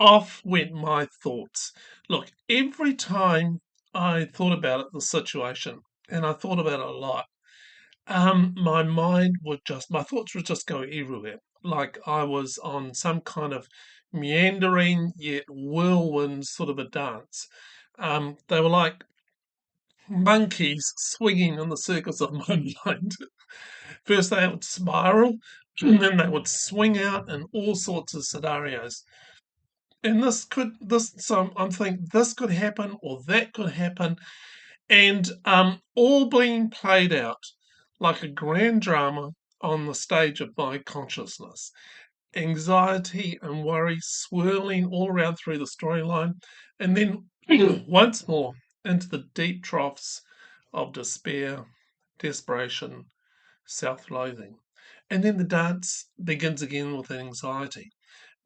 Off went my thoughts. Look, every time I thought about it, the situation, and I thought about it a lot, my thoughts would just go everywhere. Like I was on some kind of meandering yet whirlwind sort of a dance. They were like monkeys swinging in the circus of my mind. First they would spiral, and then they would swing out in all sorts of scenarios. And so I'm thinking this could happen or that could happen, and all being played out like a grand drama on the stage of my consciousness. Anxiety and worry swirling all around through the storyline, and then once more into the deep troughs of despair, desperation, self-loathing. And then the dance begins again with anxiety.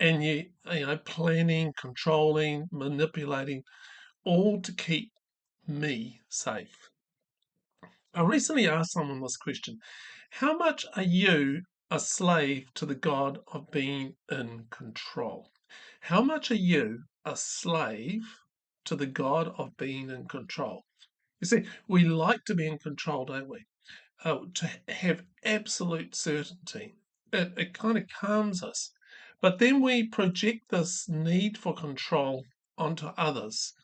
And planning, controlling, manipulating, all to keep me safe. I recently asked someone this question: how much are you a slave to the God of being in control? How much are you a slave to the God of being in control? You see, we like to be in control, don't we? To have absolute certainty. It kind of calms us. But then we project this need for control onto others,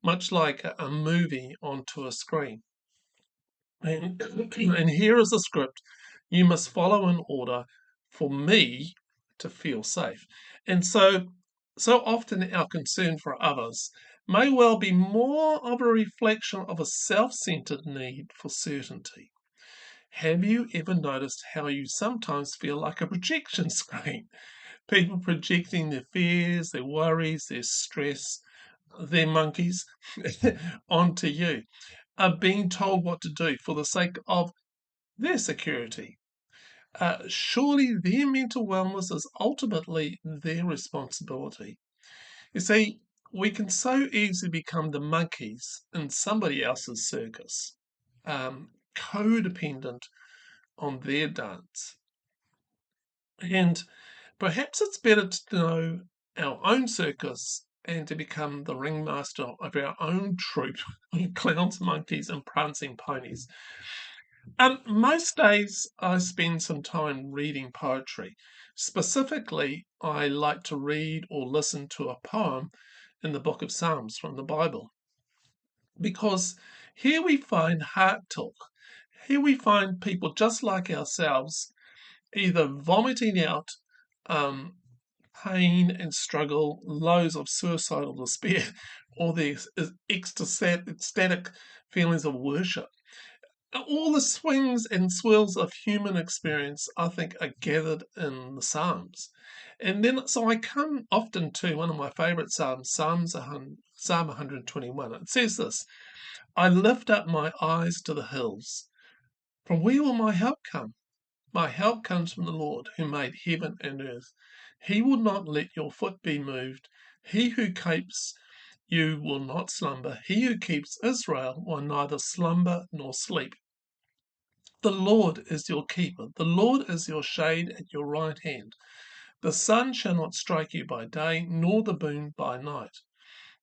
much like a movie onto a screen. And, and here is the script you must follow in order for me to feel safe. And so often our concern for others may well be more of a reflection of a self-centered need for certainty. Have you ever noticed how you sometimes feel like a projection screen? People projecting their fears, their worries, their stress, their monkeys onto you, are being told what to do for the sake of their security. Surely their mental wellness is ultimately their responsibility. You see, we can so easily become the monkeys in somebody else's circus, codependent on their dance. And perhaps it's better to know our own circus and to become the ringmaster of our own troupe of clowns, monkeys, and prancing ponies. Most days I spend some time reading poetry. Specifically, I like to read or listen to a poem in the book of Psalms from the Bible, because here we find heart talk. Here we find people just like ourselves either vomiting out um, pain and struggle, lows of suicidal despair, or the ecstatic feelings of worship. All the swings and swirls of human experience, I think, are gathered in the Psalms. And then, so I come often to one of my favorite Psalms, Psalm 121. It says this: I lift up my eyes to the hills. From where will my help come? My help comes from the Lord who made heaven and earth. He will not let your foot be moved. He who keeps you will not slumber. He who keeps Israel will neither slumber nor sleep. The Lord is your keeper. The Lord is your shade at your right hand. The sun shall not strike you by day, nor the moon by night.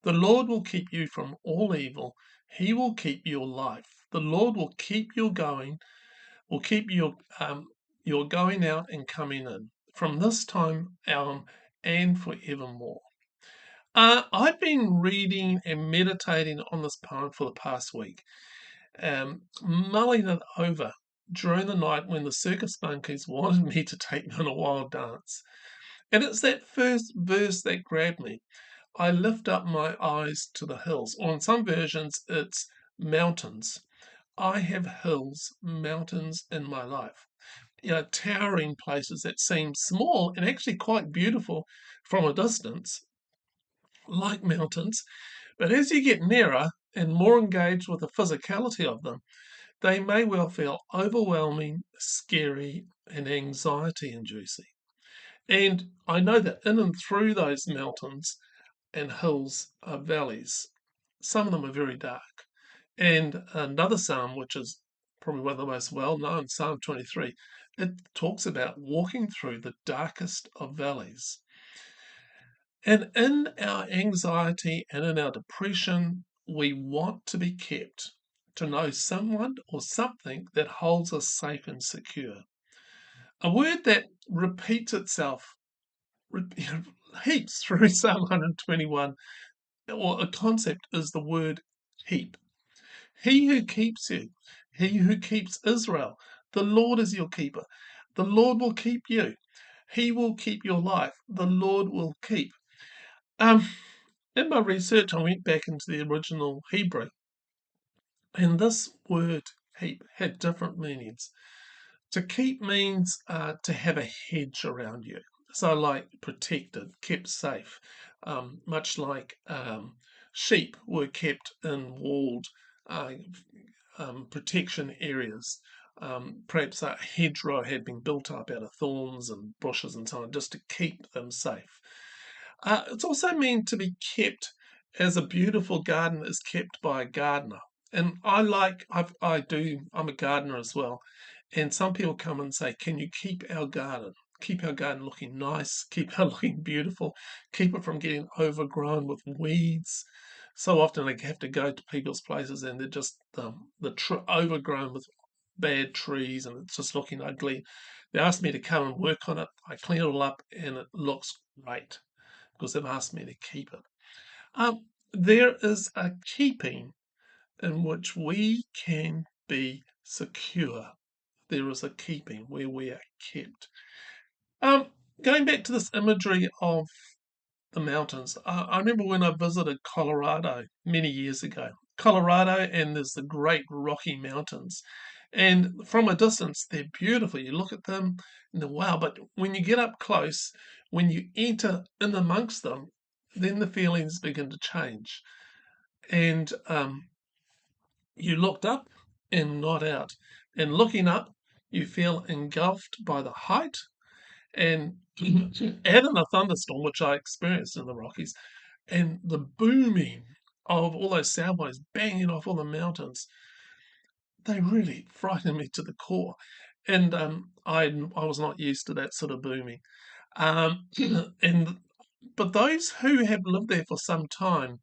The Lord will keep you from all evil. He will keep your life. The Lord will keep you going, will keep your going out and coming in from this time on and forevermore. I've been reading and meditating on this poem for the past week, mulling it over during the night when the circus monkeys wanted me to take them on a wild dance. And it's that first verse that grabbed me. I lift up my eyes to the hills, or in some versions, it's mountains. I have hills, mountains in my life. Towering places that seem small and actually quite beautiful from a distance, like mountains. But as you get nearer and more engaged with the physicality of them, they may well feel overwhelming, scary, and anxiety inducing. And I know that in and through those mountains and hills are valleys. Some of them are very dark. And another psalm, which is probably one of the most well known, Psalm 23, it talks about walking through the darkest of valleys. And in our anxiety and in our depression, we want to be kept, to know someone or something that holds us safe and secure. A word that repeats itself heaps through Psalm 121, or a concept, is the word keep. He who keeps you, he who keeps Israel, the Lord is your keeper. The Lord will keep you. He will keep your life. The Lord will keep. Um, in my research, I went back into the original Hebrew, and this word keep had different meanings. To keep means to have a hedge around you. So, like protected, kept safe, much like sheep were kept in walled uh, protection areas. Perhaps a hedgerow had been built up out of thorns and bushes and so on just to keep them safe. It's also meant to be kept as a beautiful garden is kept by a gardener. And I'm a gardener as well. And some people come and say, can you keep our garden? Keep our garden looking nice, keep it looking beautiful, keep it from getting overgrown with weeds. So often I have to go to people's places and they're just overgrown with bad trees and it's just looking ugly. They asked me to come and work on it. I clean it all up and it looks great because they've asked me to keep it. There is a keeping in which we can be secure. There is a keeping where we are kept. Um, Going back to this imagery of the mountains, I remember when I visited Colorado many years ago. Colorado, and there's the great Rocky Mountains. And from a distance, they're beautiful. You look at them and they're wow. But when you get up close, when you enter in amongst them, then the feelings begin to change. And you looked up and not out. And looking up, you feel engulfed by the height and add in a thunderstorm, which I experienced in the Rockies, and the booming of all those sound waves banging off all the mountains, they really frightened me to the core. And I was not used to that sort of booming. Um, and but those who have lived there for some time,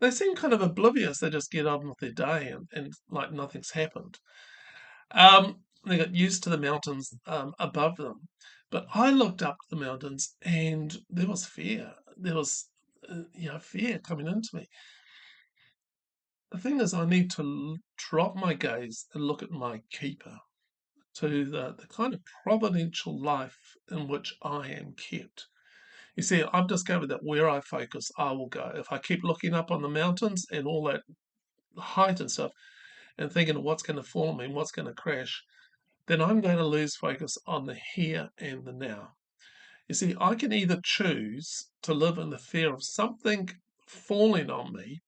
they seem kind of oblivious. They just get on with their day and like nothing's happened. They got used to the mountains above them. But I looked up the mountains and there was fear. There was, fear coming into me. The thing is, I need to drop my gaze and look at my keeper, to the kind of providential life in which I am kept. You see, I've discovered that where I focus, I will go. If I keep looking up on the mountains and all that height and stuff and thinking of what's going to fall on me and what's going to crash, then I'm going to lose focus on the here and the now. You see, I can either choose to live in the fear of something falling on me,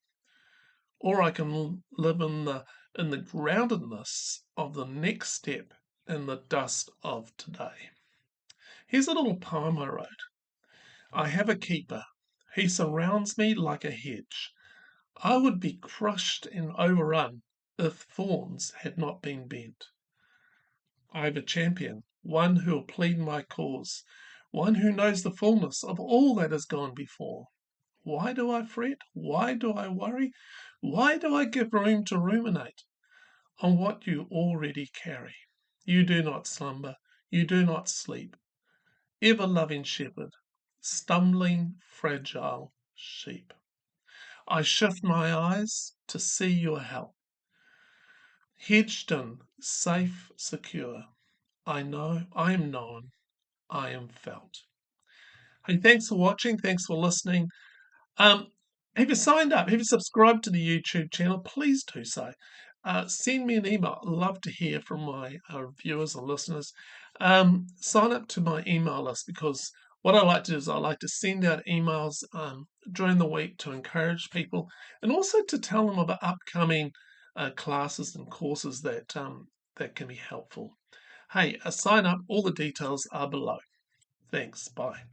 or I can live in the groundedness of the next step in the dust of today. Here's a little poem I wrote. I have a keeper. He surrounds me like a hedge. I would be crushed and overrun if thorns had not been bent. I have a champion, one who will plead my cause, one who knows the fullness of all that has gone before. Why do I fret? Why do I worry? Why do I give room to ruminate on what you already carry? You do not slumber, you do not sleep, ever loving shepherd, stumbling, fragile sheep. I shift my eyes to see your help, hedged in, safe, secure. I know, I am known, I am felt. Hey, thanks for watching. Thanks for listening. Um, have you signed up? Have you subscribed to the YouTube channel? Please do so. Send me an email. I'd love to hear from my viewers and listeners. Sign up to my email list because what I like to do is I like to send out emails during the week to encourage people and also to tell them about upcoming classes and courses that can be helpful. Hey, sign up. All the details are below. Thanks. Bye.